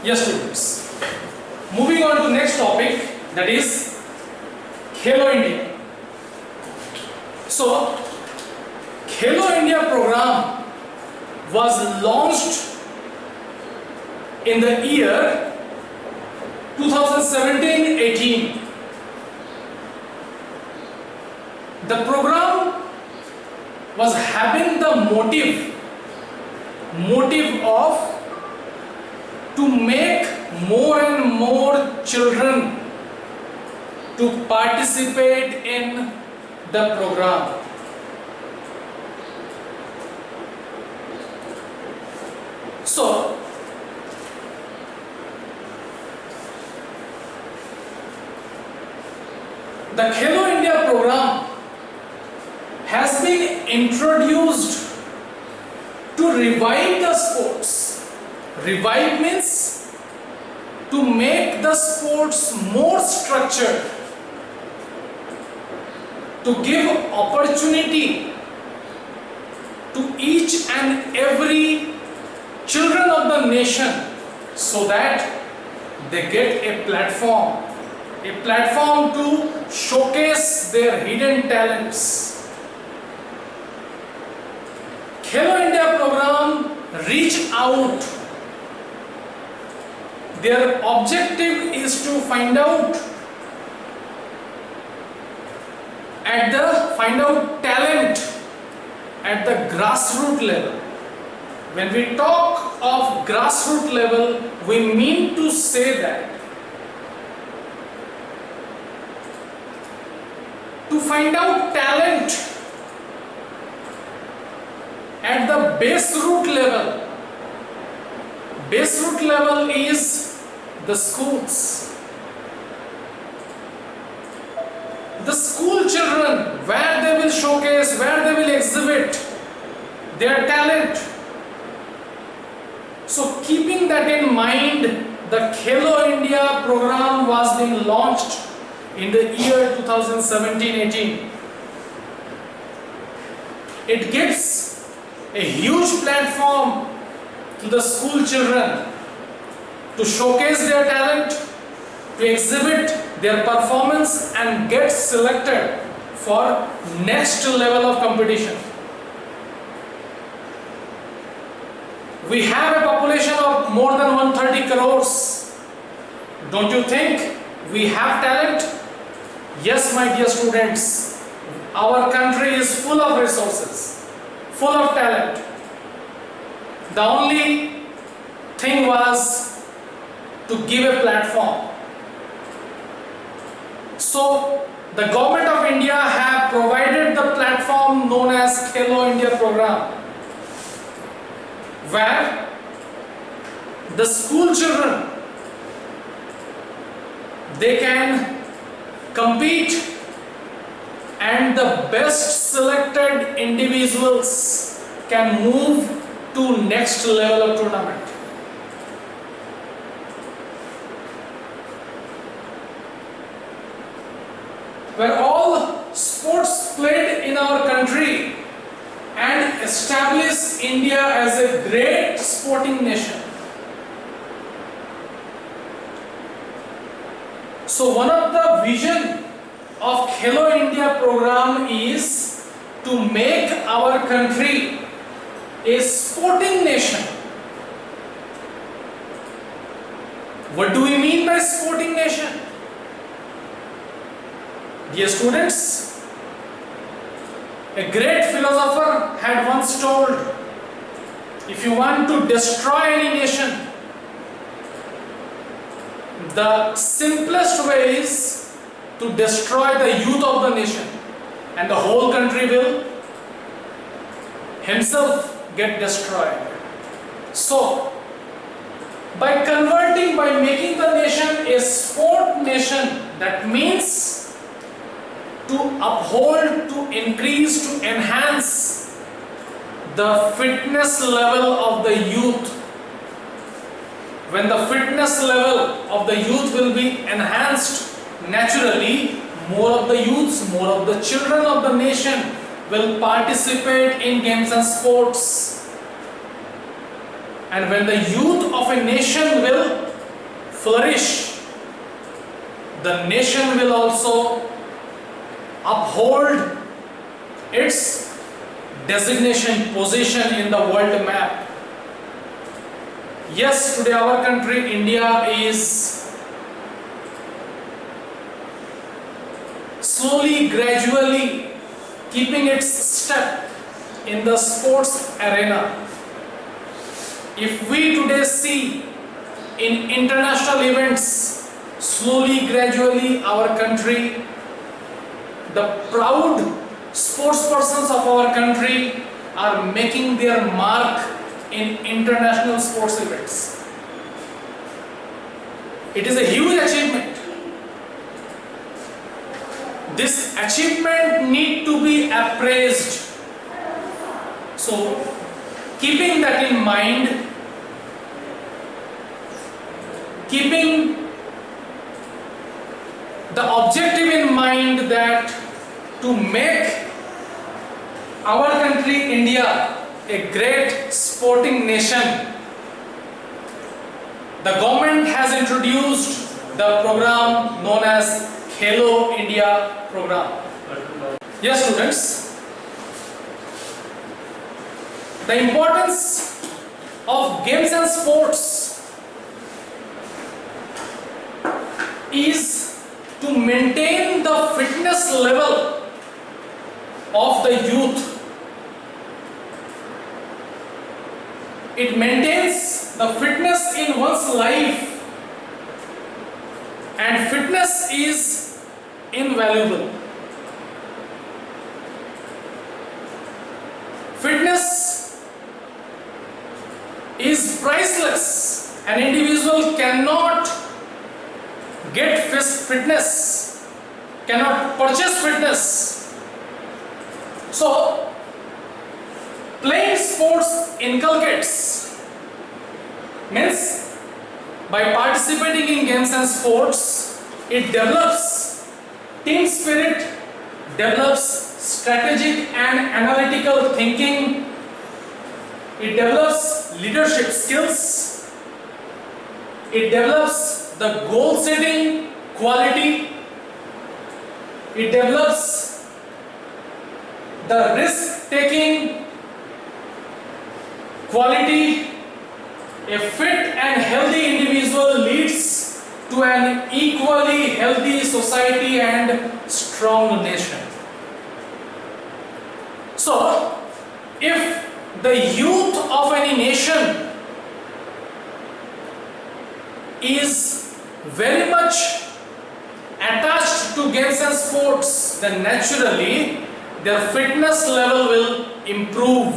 Yes, students. Moving on to next topic, that is Khelo India. So, Khelo India program was launched in the year 2017-18. The program was having the motive of to make more and more children to participate in the program. So, the Khelo India program has been introduced to revive the sports. Revive means to make the sports more structured, to give opportunity to each and every children of the nation so that they get a platform to showcase their hidden talents. Khelo India program reach out. Their objective is to find out talent at the grassroots level. When we talk of grassroots level, we mean to say that to find out talent at the base root level. Base root level is the schools. The school children, where they will showcase, where they will exhibit their talent. So keeping that in mind, the Khelo India program was being launched in the year 2017-18. It gives a huge platform to the school children to showcase their talent, to exhibit their performance and get selected for next level of competition. We have a population of more than 130 crores. Don't you think we have talent? Yes, my dear students, our country is full of resources, full of talent. The only thing was to give a platform. So the government of India have provided the platform known as Khelo India program, where the school children, they can compete and the best selected individuals can move to next level of tournament. Where all sports played in our country and establish India as a great sporting nation. So one of the vision of Khelo India program is to make our country a sporting nation. What do we mean by sporting nation? Dear students, a great philosopher had once told, if you want to destroy any nation, the simplest way is to destroy the youth of the nation, and the whole country will himself get destroyed. So, by making the nation a sport nation, that means to uphold, to increase, to enhance the fitness level of the youth. When the fitness level of the youth will be enhanced, naturally more of the youths, more of the children of the nation will participate in games and sports. And when the youth of a nation will flourish, the nation will also uphold its designation position in the world map. Yes, today our country, India, is slowly, gradually keeping its step in the sports arena. If we today see in international events, slowly, gradually our country, the proud sports persons of our country are making their mark in international sports events. It is a huge achievement. This achievement need to be appraised. So, keeping that in mind, keeping the objective in mind that to make our country, India, a great sporting nation, the government has introduced the program known as Khelo India program. Yes, students, the importance of games and sports is to maintain the fitness level of the youth. It maintains the fitness in one's life, and fitness is invaluable. Fitness is priceless. An individual cannot get fitness, cannot purchase fitness. So, playing sports inculcates, means by participating in games and sports, it develops team spirit, develops strategic and analytical thinking, it develops leadership skills, it develops the goal setting quality, it develops the risk taking quality. A fit and healthy individual leads to an equally healthy society and strong nation. So, if the youth of any nation is very much attached to games and sports, then naturally their fitness level will improve.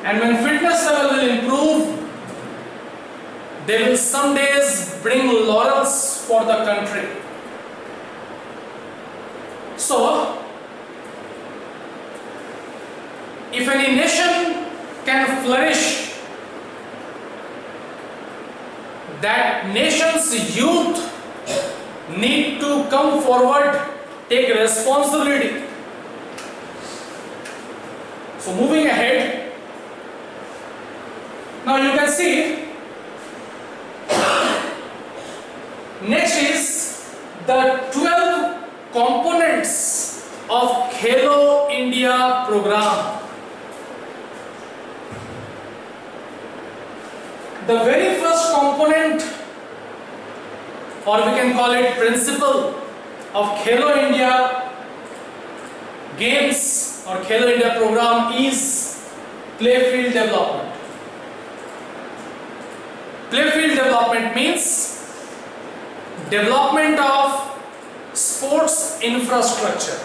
And when fitness level will improve, they will some days bring laurels for the country. So, if any nation can flourish, that nation's youth need to come forward, take responsibility. So, moving ahead, now you can see, next is the 12 components of Khelo India program. The very first component, or we can call it principle, of Khelo India games or Khelo India program is playfield development. Playfield development means development of sports infrastructure.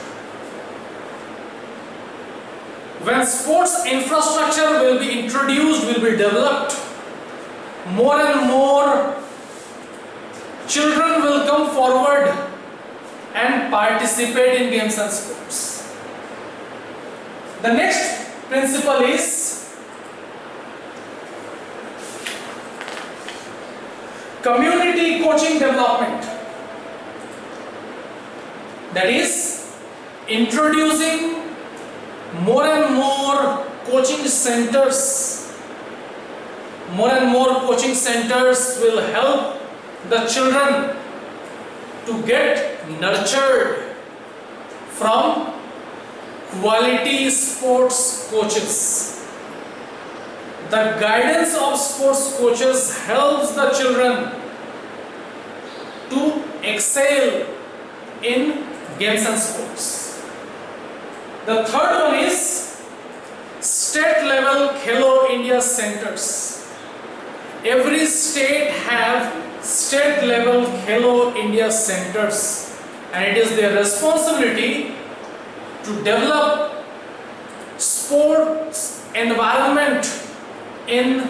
When sports infrastructure will be introduced, will be developed, more and more children will come forward and participate in games and sports. The next principle is community coaching development. That is, introducing more and more coaching centers. More and more coaching centers will help the children to get nurtured from quality sports coaches. The guidance of sports coaches helps the children to excel in games and sports. The third one is state level Khelo India centers. Every state have state level Khelo India centers, and it is their responsibility to develop sports environment in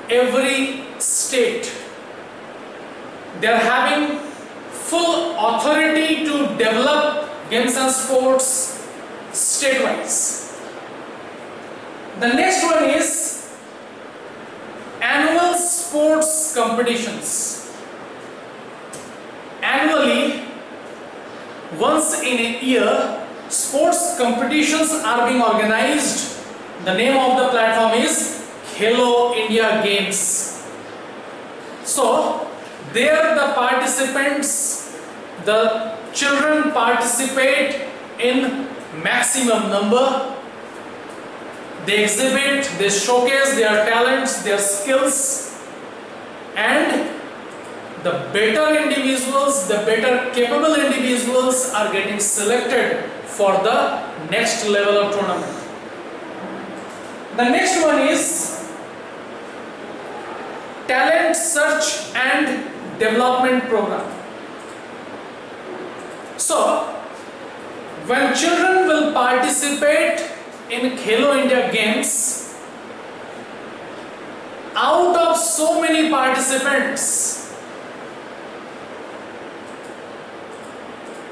every state. They are having full authority to develop games and sports state-wise. The next one is annual sports competitions. Annually, once in a year, sports competitions are being organized. The name of the platform is Khelo India Games. So, there the participants, the children participate in maximum number. They exhibit, they showcase their talents, their skills, and the better individuals, the better capable individuals are getting selected for the next level of tournament. The next one is talent search and development program. So, when children will participate in Khelo India Games, out of so many participants,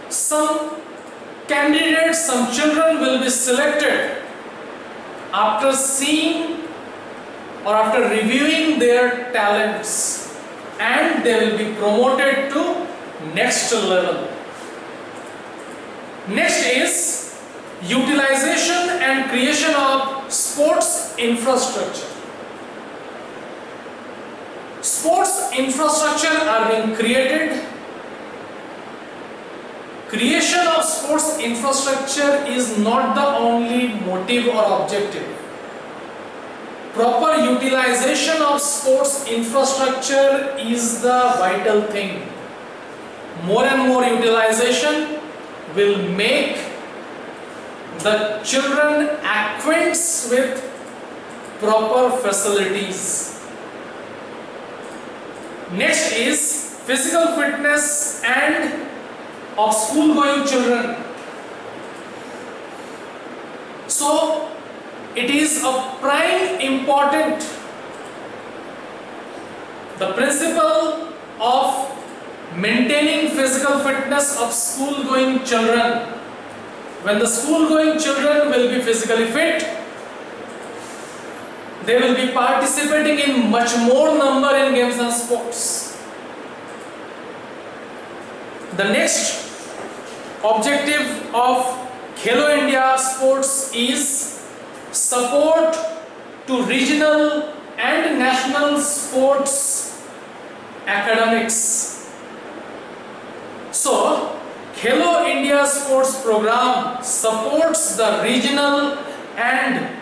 some candidates, some children will be selected after seeing or after reviewing their talents, and they will be promoted to next level. Next is utilization and creation of sports infrastructure. Sports infrastructure are being created. Creation of sports infrastructure is not the only motive or objective. Proper utilization of sports infrastructure is the vital thing. More and more utilization will make the children acquainted with proper facilities. Next is physical fitness and of school going children. So it is of prime important, the principle of maintaining physical fitness of school going children. When the school going children will be physically fit, they will be participating in much more number in games and sports. The next objective of Khelo India Sports is support to regional and national sports academics. So, Khelo India Sports Program supports the regional and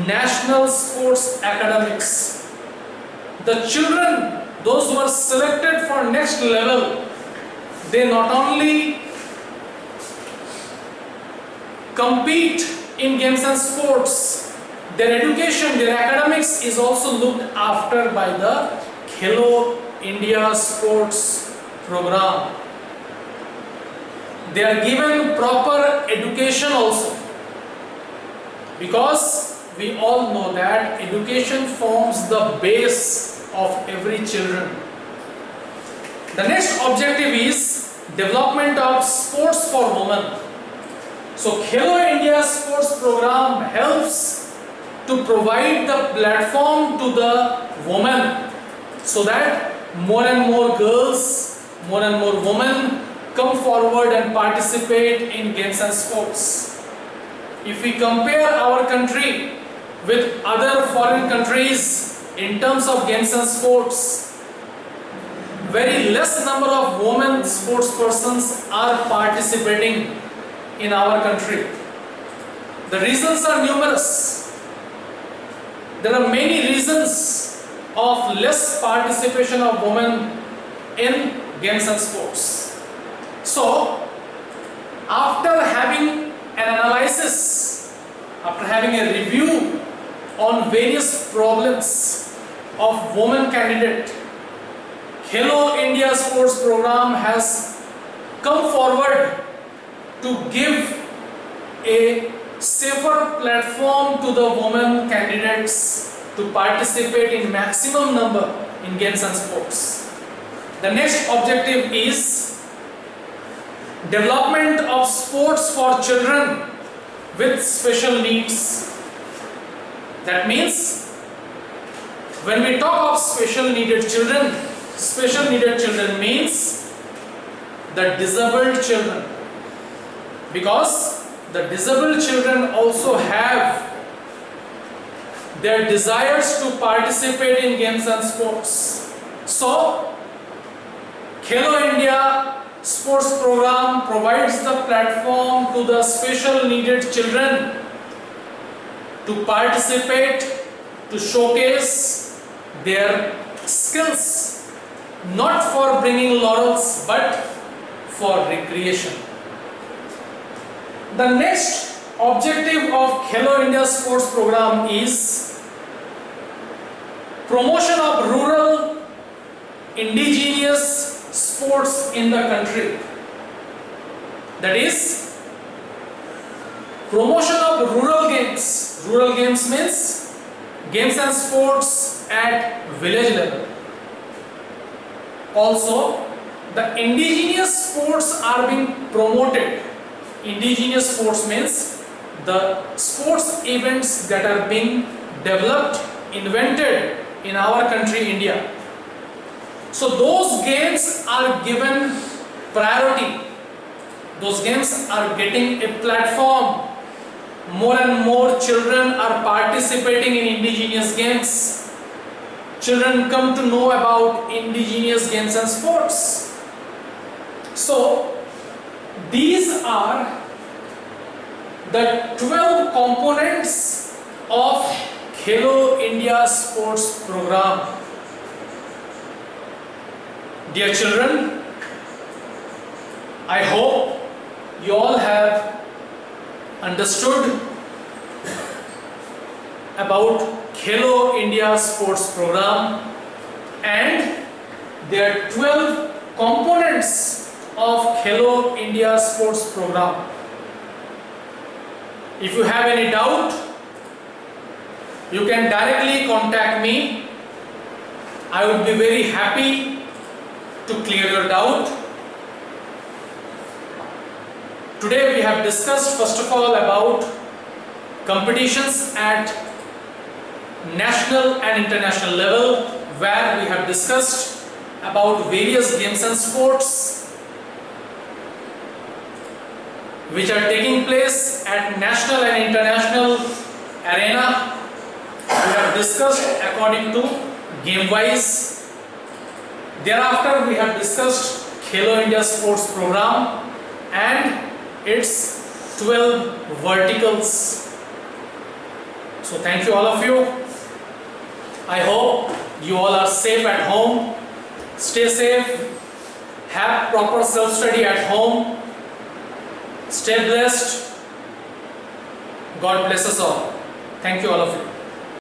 national sports academics. The children, those who are selected for next level, they not only compete in games and sports, their education, their academics is also looked after by the Khelo India Sports Program. They are given proper education also, because we all know that education forms the base of every children. The next objective is development of sports for women. So Khelo India Sports Program helps to provide the platform to the women, so that more and more girls, more and more women come forward and participate in games and sports. If we compare our country with other foreign countries in terms of games and sports, very less number of women sports persons are participating in our country. The reasons are numerous. There are many reasons of less participation of women in games and sports. So, after having an analysis, after having a review on various problems of women candidate, Khelo India Sports Program has come forward to give a safer platform to the women candidates to participate in maximum number in games and sports. The next objective is development of sports for children with special needs. That means when we talk of special needed children means the disabled children, because the disabled children also have their desires to participate in games and sports. So, Khelo India Sports Program provides the platform to the special needed children to participate, to showcase their skills, not for bringing laurels but for recreation. The next objective of Khelo India Sports Program is promotion of rural indigenous sports in the country. That is promotion of rural games. Rural games means games and sports at village level. Also, the indigenous sports are being promoted. Indigenous sports means the sports events that are being developed, invented in our country, India. So those games are given priority. Those games are getting a platform. More and more children are participating in indigenous games. Children come to know about indigenous games and sports. So these are the 12 components of Khelo India Sports Program. Dear children, I hope you all have understood about Khelo India Sports Program and their 12 components of Khelo India Sports Program. If you have any doubt, you can directly contact me. I would be very happy to clear your doubt. Today we have discussed first of all about competitions at national and international level, where we have discussed about various games and sports which are taking place at national and international arena. We have discussed according to game wise. Thereafter we have discussed Khelo India Sports Program and its 12 verticals. So thank you all of you. I hope you all are safe at home. Stay safe. Have proper self-study at home. Stay blessed. God bless us all. Thank you all of you.